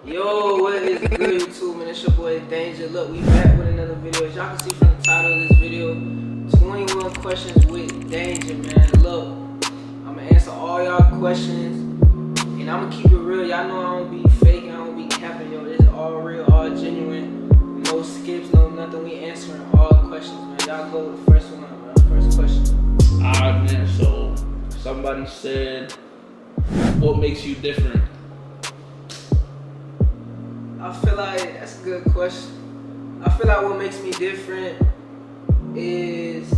Yo, what is good, YouTube, man? It's your boy Danger. Look, we back with another video. As y'all can see from the title of this video, 21 questions with Danger, man. Look, I'm gonna answer all y'all questions, and I'm gonna keep it real. Y'all know I don't be faking, I don't be capping, yo. This is all real, all genuine. No skips, no nothing. We answering all questions, man. Y'all go with the first one, man. First question. Alright, man. So, somebody said, what makes you different? I feel like that's a good question. I feel like what makes me different is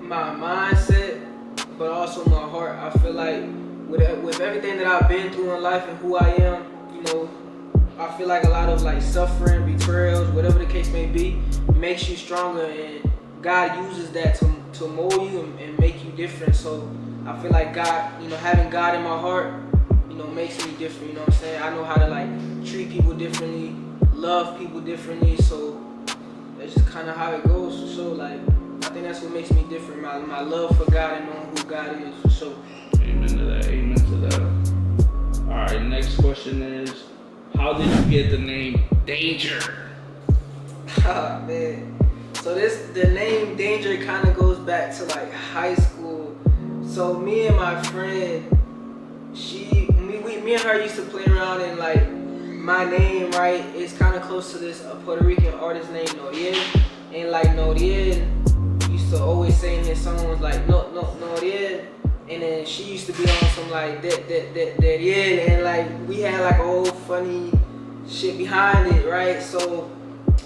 my mindset, but also my heart. I feel like with everything that I've been through in life and who I am, you know, I feel like a lot of like suffering, betrayals, whatever the case may be, makes you stronger, and God uses that to mold you and make you different. So I feel like God, you know, having God in my heart, you know, makes me different. You know what I'm saying? I know how to like treat people differently, love people differently. So that's just kind of how it goes for sure. Like, I think that's what makes me different. My love for God and knowing who God is for sure. Amen to that. Amen to that. Alright, next question is, how did you get the name Danger? Ah, man. So the name Danger kind of goes back to like high school. So me and my friend, me and her used to play around, and like my name, right, is kind of close to this Puerto Rican artist named Noriel, and like Noriel used to always say in his songs like no Noriel, and then she used to be on some like that yeah, and like we had like a whole funny shit behind it, right? So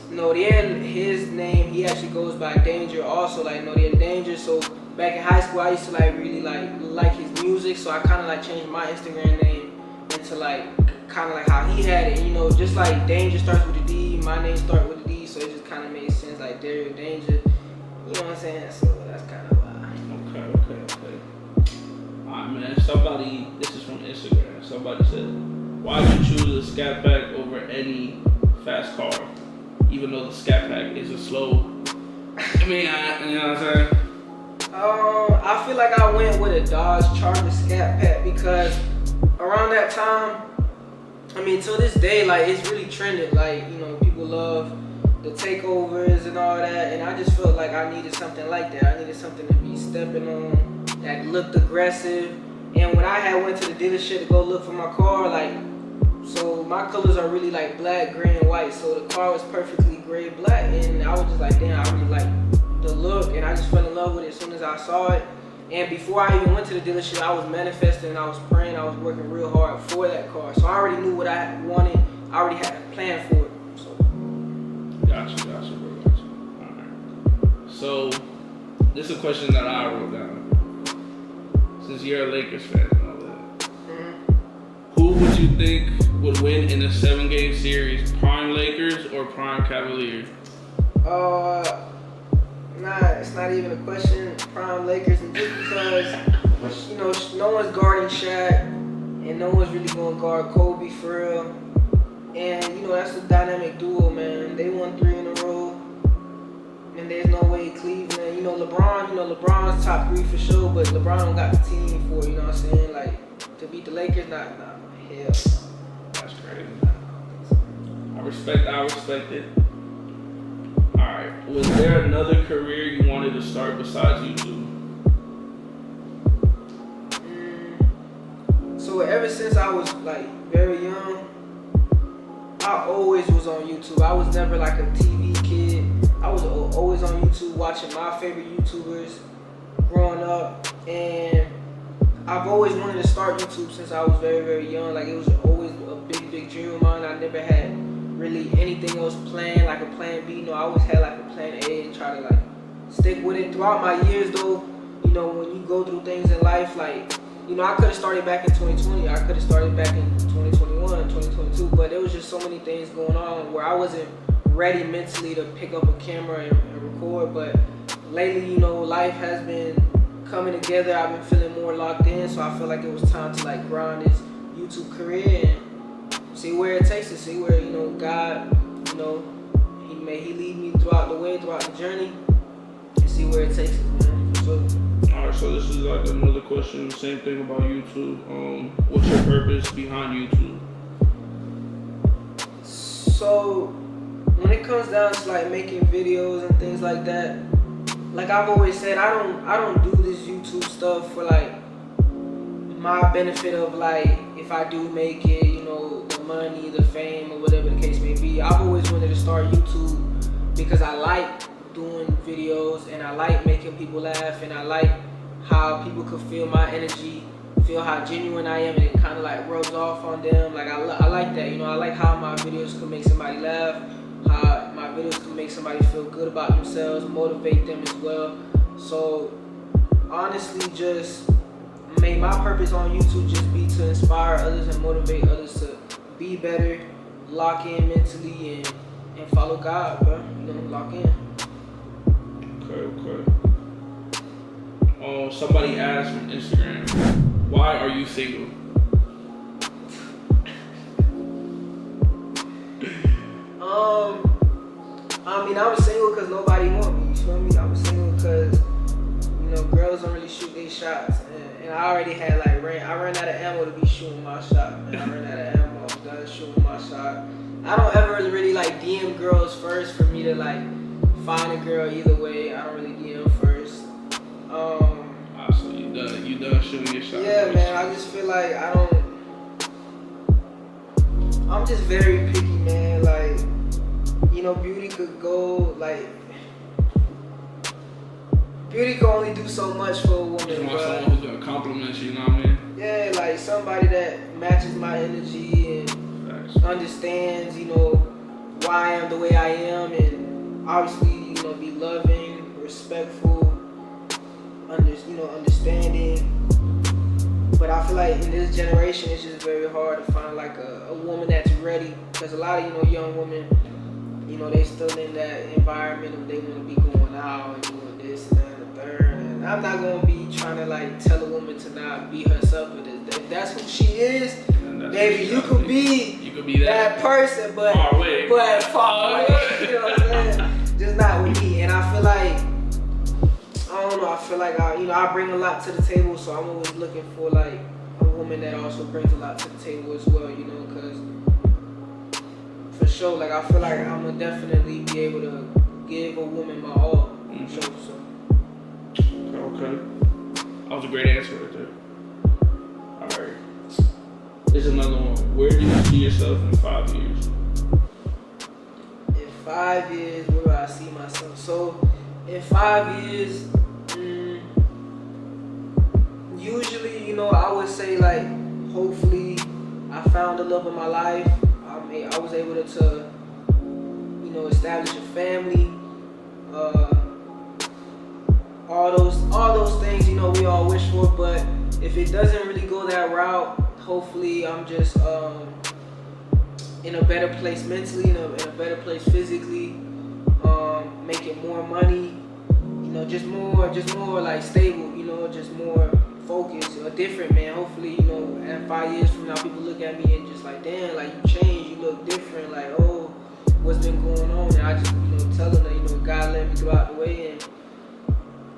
Noriel, his name, he actually goes by Danger also, like Noriel Danger. So back in high school, I used to like really like his music, so I kind of like changed my Instagram name into like kind of like how he had it, you know, just like Danger starts with a D, my name starts with a D, so it just kind of made sense, like Daryl Danger, you know what I'm saying? So that's kind of why. Okay. Alright, man. This is from Instagram. Somebody said, why did you choose the Scat Pack over any fast car, even though the Scat Pack is a slow? I mean, you know what I'm saying? I feel like I went with a Dodge Charger Scat Pack because around that time, I mean, till this day, like, it's really trending. Like, you know, people love the takeovers and all that, and I just felt like I needed something like that. I needed something to be stepping on that looked aggressive. And when I had went to the dealership to go look for my car, like, so my colors are really like black, gray, and white. So the car was perfectly gray, black, and I was just like, damn, I really like the look, and I just fell in love with it as soon as I saw it. And before I even went to the dealership, I was manifesting, I was praying, I was working real hard for that car. So I already knew what I wanted. I already had a plan for it. So. Gotcha, bro. Alright. So, this is a question that I wrote down. Since you're a Lakers fan and all that, who would you think would win in a 7-game series? Prime Lakers or Prime Cavaliers? Nah, it's not even a question. Prime Lakers, and just because, you know, no one's guarding Shaq, and no one's really going to guard Kobe for real. And, you know, that's a dynamic duo, man. They won 3 in a row, and there's no way Cleveland, you know, LeBron's top 3 for sure, but LeBron don't got the team for it, you know what I'm saying? Like, to beat the Lakers, nah, hell. That's crazy. I respect it. Alright, was there another career you wanted to start besides YouTube? So ever since I was like very young, I always was on YouTube. I was never like a TV kid. I was always on YouTube watching my favorite YouTubers growing up, and I've always wanted to start YouTube since I was very, very young. Like, it was always a big dream of mine. I never had really anything else planned, like a plan B. No, I always had like a plan A and try to like stick with it. Throughout my years though, you know, when you go through things in life, like, you know, I could have started back in 2020. I could have started back in 2021, 2022, but there was just so many things going on where I wasn't ready mentally to pick up a camera and record. But lately, you know, life has been coming together. I've been feeling more locked in, so I feel like it was time to like grind this YouTube career and see where it takes us, see where, you know, God, you know, he lead me throughout the journey, and see where it takes us, man. So, Alright, so this is like another question, same thing about YouTube. What's your purpose behind YouTube? So when it comes down to like making videos and things like that, like I've always said, I don't do this YouTube stuff for like my benefit of like if I do make it, you know, the money, the fame, or whatever the case may be. I've always wanted to start YouTube because I like doing videos and I like making people laugh and I like how people could feel my energy, feel how genuine I am, and it kind of like rubs off on them. Like I like that, you know. I like how my videos can make somebody laugh, how my videos can make somebody feel good about themselves, motivate them as well. So honestly, just may my purpose on YouTube just be to inspire others and motivate others to be better, lock in mentally, and follow God, bro. You know, lock in. Okay. Somebody asked from Instagram, why are you single? I mean, I was single because nobody want me. You feel me? I was single because, you know, girls don't really shoot their shots, and I already had like I ran out of ammo to be shooting my shot. Man. I ran out of ammo. I was done shooting my shot. I don't ever really like DM girls first for me to like find a girl either way. I don't really DM first. So you done shooting your shot? Yeah, man. I just feel like I'm just very picky, man. Like, you know, beauty could only do so much for a woman. You want someone who's gonna compliment you, you know what I mean? Yeah, like somebody that matches my energy and understands, you know, why I am the way I am, and obviously, you know, be loving, respectful, understanding. But I feel like in this generation, it's just very hard to find like a woman that's ready, because a lot of, you know, young women, you know, they still in that environment of they want to be going out and doing this and that and the third. And I'm not gonna be trying to like tell a woman to not be herself. But if that's who she is, baby, you could be that person, but far away. You know what I'm saying? Just not with me. And I feel like, I don't know, I feel like I bring a lot to the table, so I'm always looking for like a woman that also brings a lot to the table as well, you know, because for sure, like I feel like I'm gonna definitely be able to give a woman my all. Mm-hmm. So. Okay. That was a great answer right there. Alright. There's another one. Where do you see yourself in 5 years? In 5 years, where do I see myself? So, in 5 years, usually, you know, I would say like, hopefully, I found the love of my life. I was able to, you know, establish a family. All those things, you know, we all wish for. But if it doesn't really go that route, hopefully, I'm just in a better place mentally, in a better place physically, making more money. You know, just more like stable. You know, just more focused, different, man. Hopefully, you know, in 5 years from now, people look at me and just like, damn, like you changed, you look different. Like, oh, what's been going on? And I just, you know, tell them that, you know, God let me go out the way,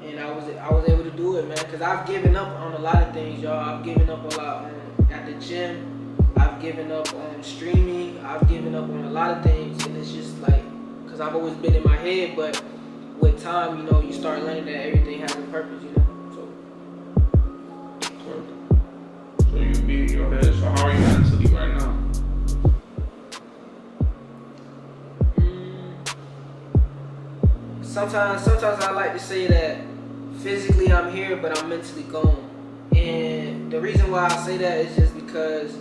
and I was able to do it, man. Cause I've given up on a lot of things, y'all. I've given up a lot at the gym. I've given up on streaming. I've given up on a lot of things, and it's just like, cause I've always been in my head, but with time, you know, you start learning that everything has a purpose, you know. So you be in your head. So how are you mentally right now? Sometimes I like to say that physically I'm here, but I'm mentally gone. And the reason why I say that is just because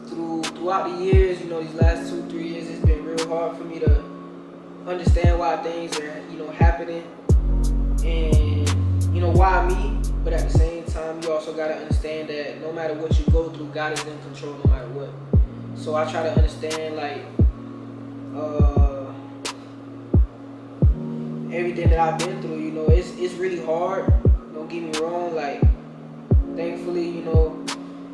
throughout the years, you know, these last 2-3 years, it's been real hard for me to understand why things are, you know, happening, and you know, why me. But at the same time, you also gotta understand that no matter what you go through, God is in control no matter what. So I try to understand like everything that I've been through. You know, it's really hard. Don't get me wrong. Like, thankfully, you know,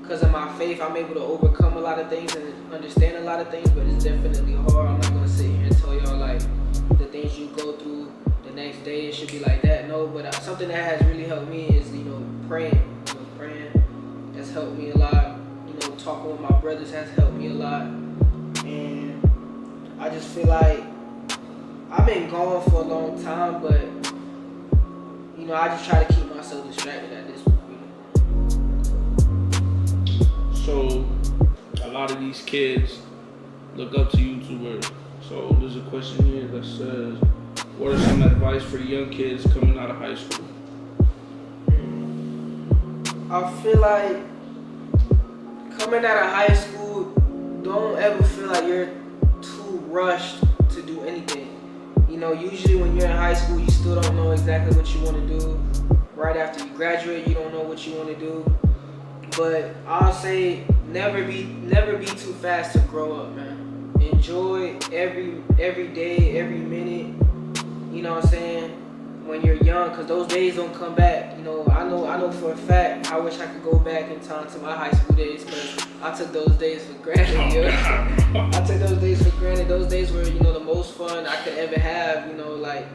because of my faith, I'm able to overcome a lot of things and understand a lot of things. But it's definitely hard. I'm not gonna sit here and tell y'all like the things you go through the next day it should be like that. No, but something that has really helped me is, you know, praying. You know, praying has helped me a lot. You know, talking with my brothers has helped me a lot. And just feel like I've been gone for a long time, but I just try to keep myself distracted at this point. So, a lot of these kids look up to YouTubers. So, there's a question here that says, what are some advice for young kids coming out of high school? I feel like coming out of high school, don't ever feel like you're too rushed to do anything. Usually when you're in high school, you still don't know exactly what you want to do. Right after you graduate, you don't know what you want to do. But I'll say never be too fast to grow up, man. Enjoy every day, every minute. You know what I'm saying? When you're young, because those days don't come back. I know for a fact, I wish I could go back in time to my high school days, because I took those days for granted, yo. I took those days for granted. Those days were, the most fun I could ever have, like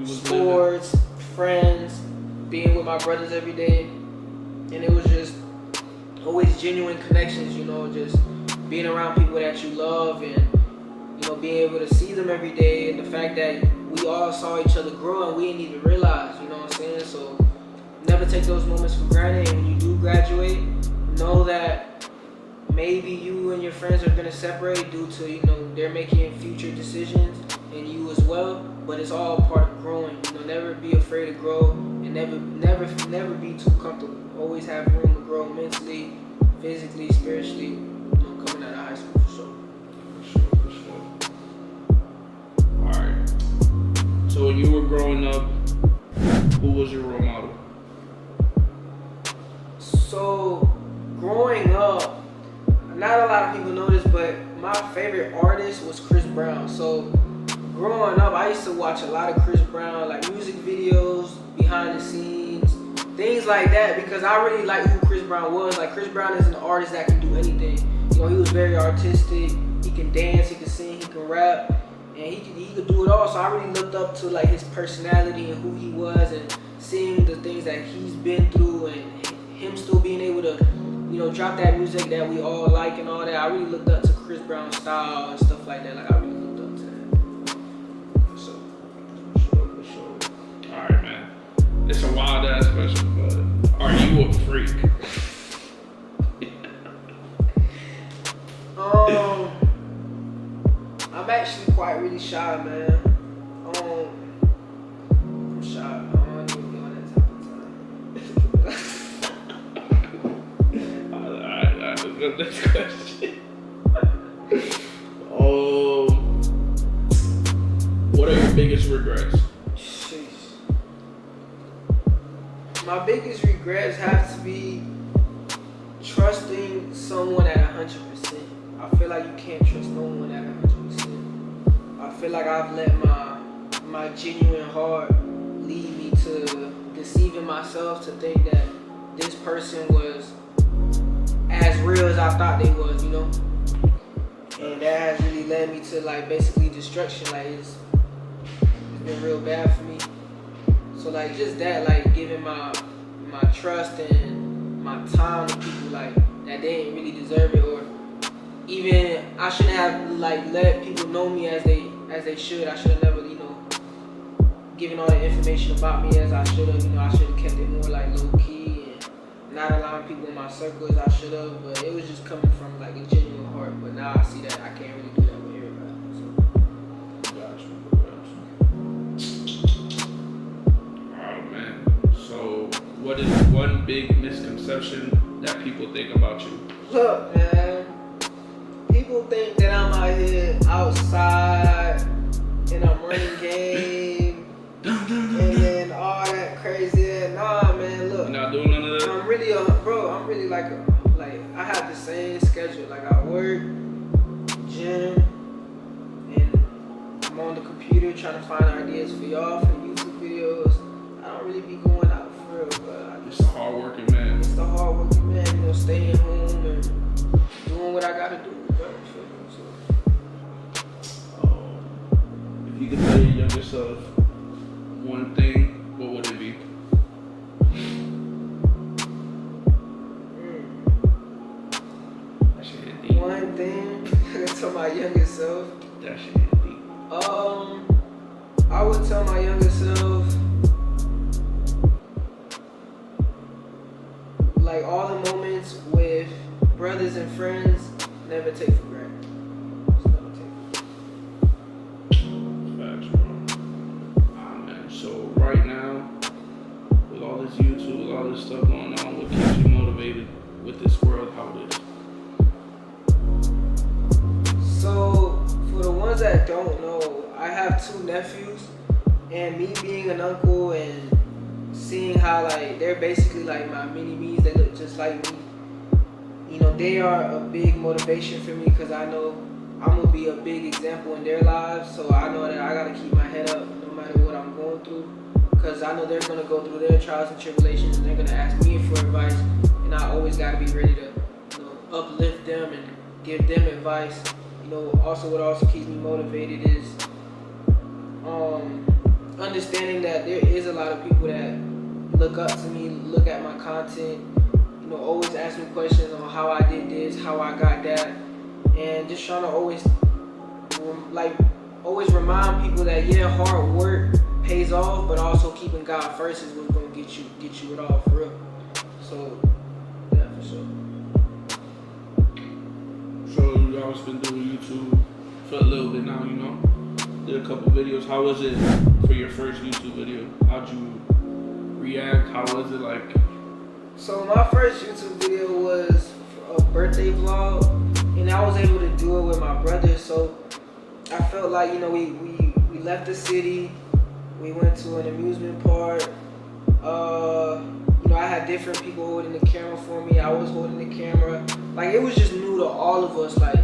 sports, friends, being with my brothers every day. And it was just always genuine connections, just being around people that you love and, being able to see them every day, and the fact that we all saw each other grow and we didn't even realize, you know what I'm saying? So never take those moments for granted. And when you do graduate, know that maybe you and your friends are gonna separate due to, they're making future decisions and you as well. But it's all part of growing. Never be afraid to grow, and never be too comfortable. Always have room to grow mentally, physically, spiritually, coming out of high school for sure. For sure. Alright. So when you were growing up, who was your role model? So growing up, not a lot of people know this, but my favorite artist was Chris Brown. So growing up, I used to watch a lot of Chris Brown, like music videos, behind the scenes, things like that, because I really like who Chris Brown was. Like, Chris Brown is an artist that can do anything. He was very artistic. He can dance, he can sing, he can rap, and he could do it all. So I really looked up to like his personality and who he was, and seeing the things that he's been through, and him still being able to, drop that music that we all like and all that. I really looked up to Chris Brown's style and stuff like that. Like, I really looked up to that. For sure. All right, man. It's a wild ass question, but are you a freak? I'm actually quite really shy, man. I'm shy. I don't even be on that type of time. Alright, let's go to the next question. What are your biggest regrets? Sheesh. My biggest regrets have to be trusting someone at 100%. I feel like you can't trust no one at 100%. I feel like I've let my genuine heart lead me to deceiving myself to think that this person was as real as I thought they was, And that has really led me to like basically destruction. Like, it's been real bad for me. So like just that, like giving my trust and my time to people like that they didn't really deserve it, or even I shouldn't have like let people know me as they should. I should have never, given all the information about me as I should have. I should have kept it more like low key and not allowing people in my circle as I should have. But it was just coming from like a genuine heart. But now I see that I can't really do that with everybody. So. Gotcha. Oh man. So what is one big misconception that people think about you? Look, man. People think that I'm out here outside and I'm running game and then all that crazy. Nah, man, look. You're not doing none of that? I'm really like I have the same schedule. Like, I work, gym, and I'm on the computer trying to find ideas for y'all for YouTube videos. I don't really be going out for real, but Just a hard-working man. It's the hard-working man, staying home and doing what I gotta do. If you could tell your younger self one thing, what would it be? One thing to my younger self. That shit hit deep. I would tell my younger self, like, all the moments with brothers and friends, never take for granted. Just never take. Facts, bro. Man. So right now, with all this YouTube, with all this stuff going on, what keeps you motivated with this world, how it is? So, for the ones that don't know, I have 2 nephews, and me being an uncle and seeing how, like, they're basically like my mini-me's, they look just like me. You know, they are a big motivation for me because I know I'm going to be a big example in their lives, so I know that I got to keep my head up no matter what I'm going through, because I know they're going to go through their trials and tribulations, and they're going to ask me for advice, and I always got to be ready to, you know, uplift them and give them advice. You know, also what also keeps me motivated is understanding that there is a lot of people that look up to me, look at my content, you know, always ask me questions on how I did this, how I got that, and just trying to always remind people that, yeah, hard work pays off, but also keeping God first is what's gonna get you it all for real. So yeah, for sure. So y'all been doing YouTube for a little bit now, you know. Did a couple videos. How was it for your first YouTube video? How'd you react? How was it like? So my first YouTube video was a birthday vlog, and I was able to do it with my brother. So I felt like, you know, we left the city, we went to an amusement park. You know, I had different people holding the camera for me. I was holding the camera. Like, it was just new to all of us. Like,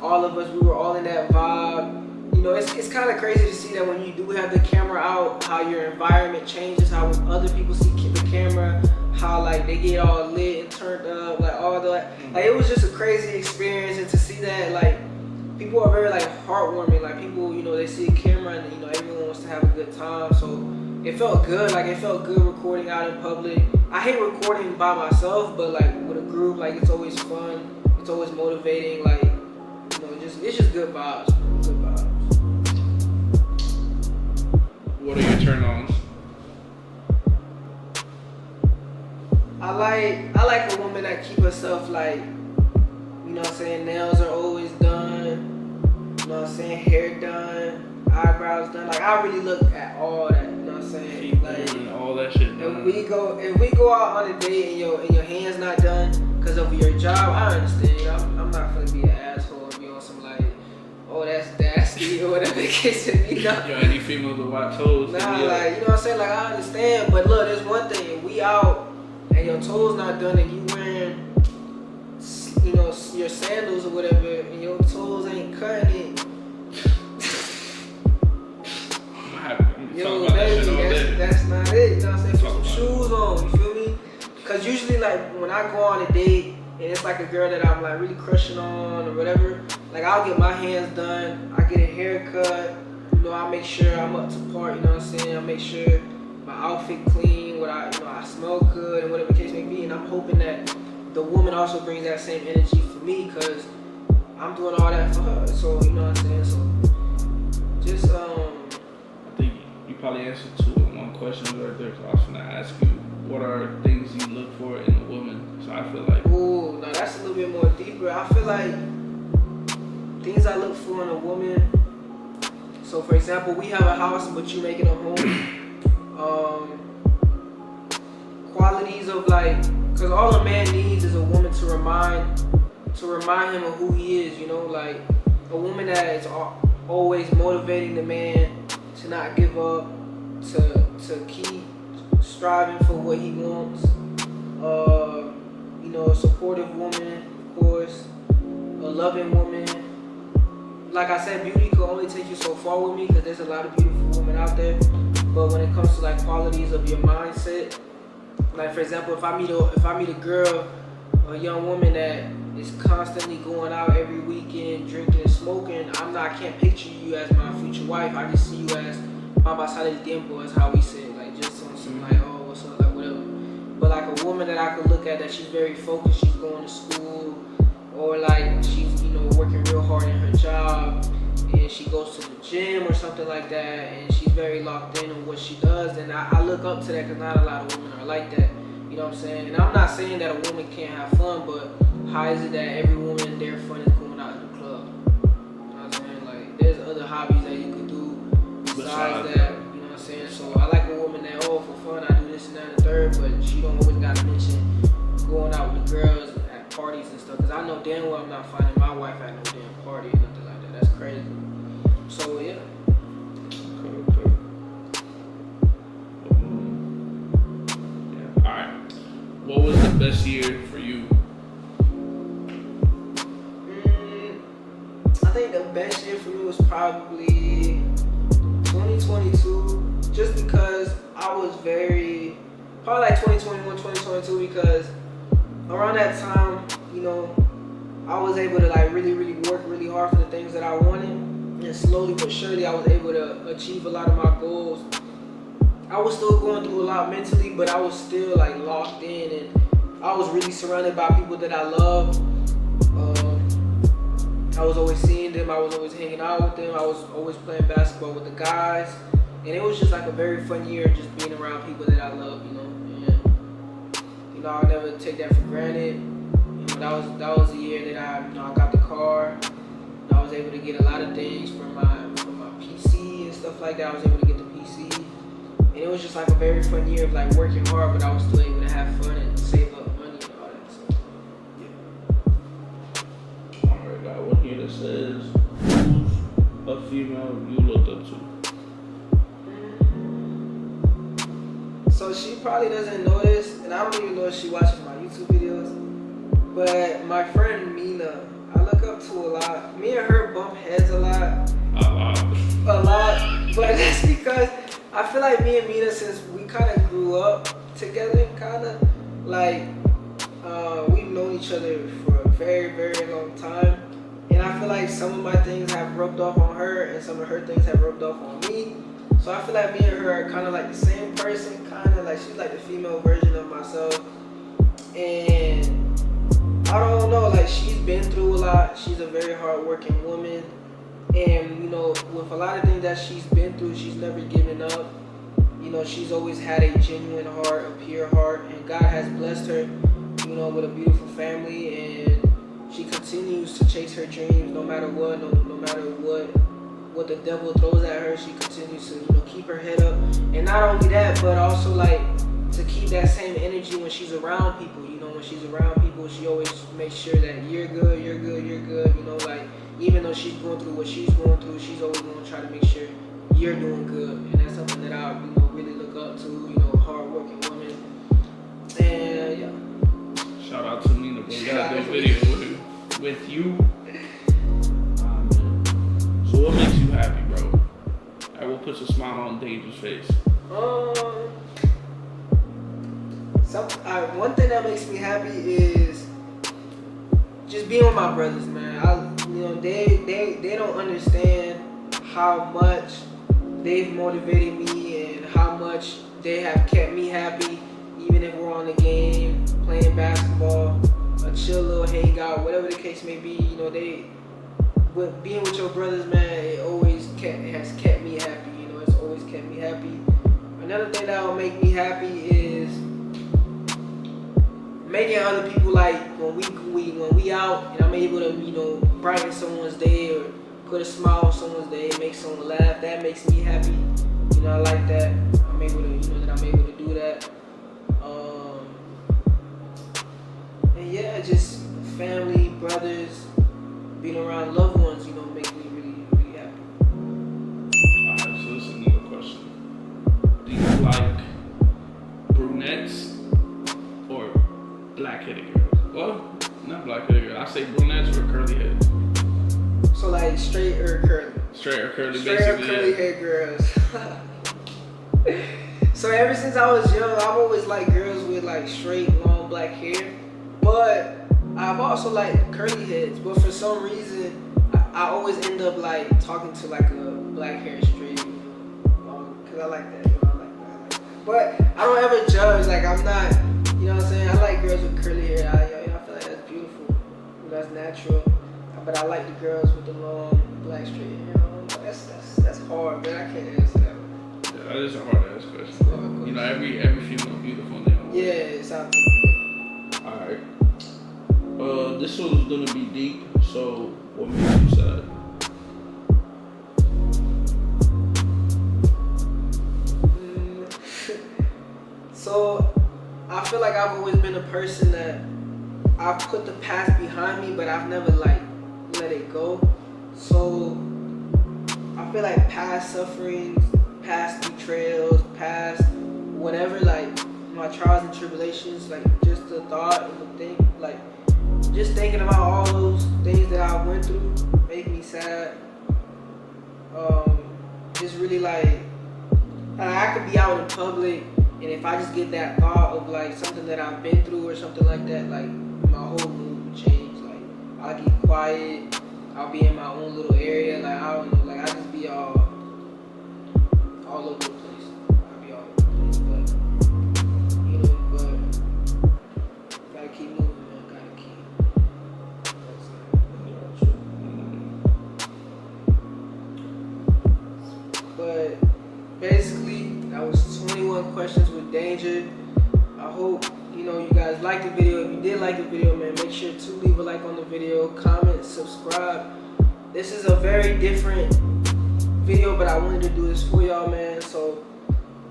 all of us, we were all in that vibe. You know, it's kind of crazy to see that when you do have the camera out, how your environment changes, how when other people see the camera, how, like, they get all lit and turned up, like, all that. Like, it was just a crazy experience, and to see that, like, people are very, like, heartwarming. Like, people, you know, they see a camera and, you know, everyone wants to have a good time. So it felt good. Like, it felt good recording out in public. I hate recording by myself, but, like, with a group, like, it's always fun. It's always motivating. Like, you know, it's just good vibes. Good vibes. What are your turn-ons? I like a woman that keep herself, like, you know what I'm saying, nails are always done, you know what I'm saying, hair done, eyebrows done. Like, I really look at all that, you know what I'm saying? Keep like doing all that shit done. If we go out on a date and your hand's not done because of your job, I understand. You know, I'm not gonna be an asshole and be on some, like, oh, that's nasty or whatever the case may be. Yo, any females with white toes? Nah, like, you know what I'm saying? Like, I understand, but look, there's one thing. If we out and your toes not done and you wearing, you know, your sandals or whatever, and your toes ain't cutting it. Yo, baby, that's not it. You know what I'm saying? Put some shoes on. You feel me? Cause usually, like, when I go on a date and it's like a girl that I'm, like, really crushing on or whatever, like, I'll get my hands done. I get a haircut. You know, I make sure I'm up to par. You know what I'm saying? I make sure my outfit clean. I smell good and whatever the case may be. And I'm hoping that the woman also brings that same energy for me, cause I'm doing all that for her. So, you know what I'm saying? So just I think you probably answered 2 in 1 question right there. So I was gonna ask you, what are things you look for in a woman? So I feel like, ooh, no, that's a little bit more deeper. I feel like things I look for in a woman. So, for example, we have a house, but you make it a home. Qualities of, like, because all a man needs is a woman to remind him of who he is. You know, like, a woman that is always motivating the man to not give up, to keep striving for what he wants. You know, a supportive woman, of course, a loving woman. Like I said, beauty can only take you so far with me, because there's a lot of beautiful women out there. But when it comes to, like, qualities of your mindset, like, for example, if I meet a girl, a young woman that is constantly going out every weekend, drinking and smoking, I can't picture you as my future wife. I just see you as Baba Sale del Tiempo, is how we say it, like, just on some, like, oh, what's up, like, whatever. But, like, a woman that I could look at that she's very focused, she's going to school, or, like, she's, you know, working real hard in her job, and goes to the gym or something like that, and she's very locked in on what she does, then I look up to that because not a lot of women are like that. You know what I'm saying? And I'm not saying that a woman can't have fun, but how is it that every woman their fun is going out to the club? You know what I'm saying? Like, there's other hobbies that you could do besides that. You know what I'm saying? So I like a woman that, oh, for fun I do this and that and the third, but she don't always gotta mention going out with the girls at parties and stuff. Cause I know damn well I'm not finding my wife at no damn party or nothing like that. That's crazy. So yeah. Okay. Yeah. All right. What was the best year for you? I think the best year for me was probably 2022, just because I was probably like 2021, 2022, because around that time, you know, I was able to like really, really work really hard for the things that I wanted, and slowly but surely I was able to achieve a lot of my goals. I was still going through a lot mentally, but I was still like locked in, and I was really surrounded by people that I love. I was always seeing them, I was always hanging out with them, I was always playing basketball with the guys, and it was just like a very fun year just being around people that I love, you know, and you know, I'll never take that for granted. You know, that was the year that I got the car, and I was able to get a lot of things from my PC and stuff like that. I was able to get the PC, and it was just like a very fun year of like working hard, but I was still able to have fun and save up money and all that, so yeah. Alright, got one here that says, who's a female you looked up to? So she probably doesn't know this, and I don't even know if she watches my YouTube videos, but my friend Mina, I look up to a lot. Me and her bump heads a lot. A lot, but that's because I feel like me and Mina, since we kind of grew up together, kind of like we've known each other for a very, very long time, and I feel like some of my things have rubbed off on her, and some of her things have rubbed off on me. So I feel like me and her are kind of like the same person, kind of like she's like the female version of myself, and I don't know, like she's been through a lot. She's a very hard-working woman, and you know, with a lot of things that she's been through, she's never given up. You know, she's always had a genuine heart, a pure heart, and God has blessed her, you know, with a beautiful family, and she continues to chase her dreams no matter what, no matter what the devil throws at her. She continues to, you know, keep her head up, and not only that, but also like to keep that same energy when she's around people. You know, when she's around people, she always makes sure that you're good, you're good, you're good. You know, like even though she's going through what she's going through, she's always going to try to make sure you're doing good, and that's something that I, you know, really look up to. You know, hard-working woman, and yeah. Shout out to Nina, bro. Got a good video with you. So what makes you happy, bro? What puts a smile on Danger's face? One thing that makes me happy is just being with my brothers, man. You know, they don't understand how much they've motivated me and how much they have kept me happy, even if we're on the game, playing basketball, a chill little hangout, whatever the case may be. You know, being with your brothers, man, it has kept me happy. You know, it's always kept me happy. Another thing that will make me happy is making other people, like when we out and I'm able to, you know, brighten someone's day or put a smile on someone's day, make someone laugh. That makes me happy. You know, I like that. I'm able to do that. And yeah, just family, brothers, being around loved ones, you know, make me really, really happy. Alright, so this is another question. Do you like brunettes or blackheaded girls? Well, not blackheaded girls. I say brunettes or curly heads. So like straight or curly? Straight or curly, straight basically. Straight or curly hair girls. So ever since I was young, I've always liked girls with like straight, long black hair. But I've also liked curly heads. But for some reason, I always end up like talking to like a black hair straight. Cause I like that. You know, I like that. But I don't ever judge. Like I'm not. You know what I'm saying? I like girls with curly hair. I feel like that's beautiful. You know, that's natural. But I like the girls with the long black straight hair. That's hard, man. I can't answer that one. Yeah, that is a hard ass question. You know, every female beautiful in their own way. Yeah, it's out. Alright. This one's gonna be deep, so what makes you sad? So, I feel like I've always been a person that I've put the past behind me, but I've never like let it go. So, I feel like past sufferings, past betrayals, past whatever, like my trials and tribulations, like just the thought and the thing, like just thinking about all those things that I went through make me sad. Just really like I could be out in public, and if I just get that thought of like something that I've been through or something like that, like my whole mood would change. Like I'll get quiet, I'll be in my own little area, like I don't know, like I just be all over the place. I'll be all over the place, but you know, but gotta keep moving, man. Gotta keep. But basically, that was 21 questions with Danger. I hope you guys liked the video. If you did like the video, man, make sure to leave a like on the video, comment, subscribe. This is a very different video, but I wanted to do this for y'all, man, so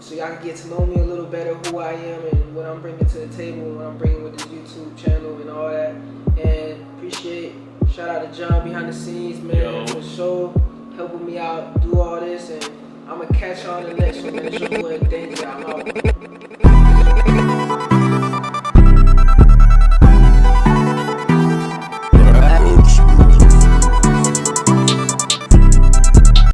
y'all can get to know me a little better, who I am and what I'm bringing to the table and what I'm bringing with this YouTube channel and all that. And appreciate, shout out to John behind the scenes, man, for sure, helping me out do all this. And I'm gonna catch y'all on the next one, man. It's your boy Danger. I'm out.